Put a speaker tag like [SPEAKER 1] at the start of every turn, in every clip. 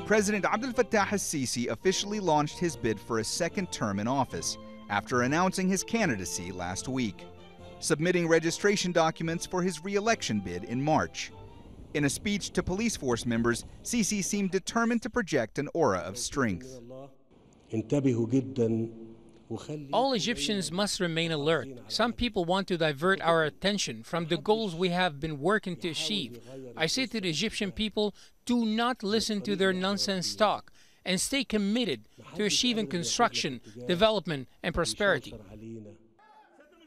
[SPEAKER 1] President Abdel Fattah el-Sisi officially launched his bid for a second term in office after announcing his candidacy last week, submitting registration documents for his re-election bid in March. In a speech to police force members, Sisi seemed determined to project an aura of strength.
[SPEAKER 2] All Egyptians must remain alert. Some people want to divert our attention from the goals we have been working to achieve. I say to the Egyptian people, do not listen to their nonsense talk and stay committed to achieving construction, development, and prosperity.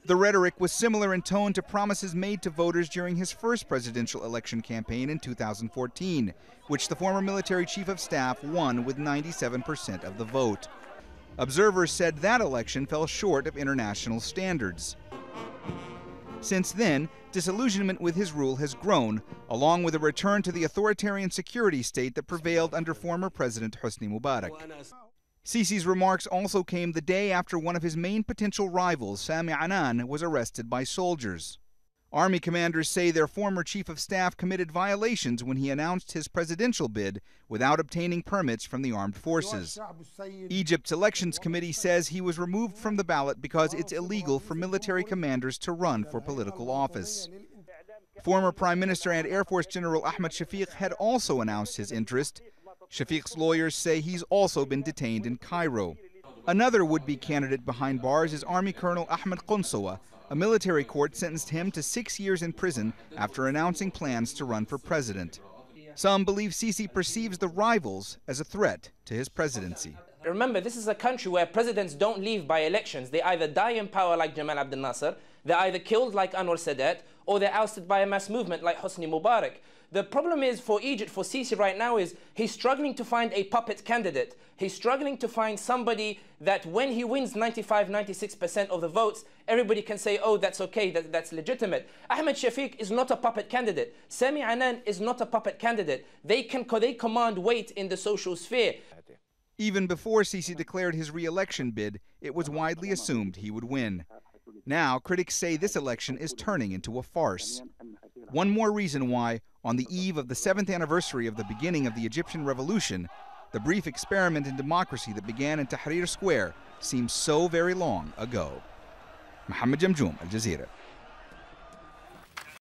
[SPEAKER 1] The rhetoric was similar in tone to promises made to voters during his first presidential election campaign in 2014, which the former military chief of staff won with 97% of the vote. Observers said that election fell short of international standards. Since then, disillusionment with his rule has grown, along with a return to the authoritarian security state that prevailed under former President Hosni Mubarak. Sisi's remarks also came the day after one of his main potential rivals, Sami Anan, was arrested by soldiers. Army commanders say their former chief of staff committed violations when he announced his presidential bid without obtaining permits from the armed forces. Egypt's elections committee says he was removed from the ballot because it's illegal for military commanders to run for political office. Former Prime Minister and Air Force General Ahmed Shafiq had also announced his interest. Shafiq's lawyers say he's also been detained in Cairo. Another would-be candidate behind bars is Army Colonel Ahmed Qunsawa. A military court sentenced him to 6 years in prison after announcing plans to run for president. Some believe Sisi perceives the rivals as a threat to his presidency.
[SPEAKER 3] Remember, this is a country where presidents don't leave by elections. They either die in power like Jamal Abdel Nasser, they're either killed like Anwar Sadat, or they're ousted by a mass movement like Hosni Mubarak. The problem is for Egypt, for Sisi right now, is he's struggling to find a puppet candidate. He's struggling to find somebody that when he wins 95, 96% of the votes, everybody can say, oh, that's okay, that's legitimate. Ahmed Shafiq is not a puppet candidate. Sami Anan is not a puppet candidate. They command weight in the social sphere.
[SPEAKER 1] Even before Sisi declared his re-election bid, it was widely assumed he would win. Now, critics say this election is turning into a farce. One more reason why, on the eve of the 7th anniversary of the beginning of the Egyptian Revolution, the brief experiment in democracy that began in Tahrir Square seems so very long ago. Mohammed, Jamjoom, Al Jazeera.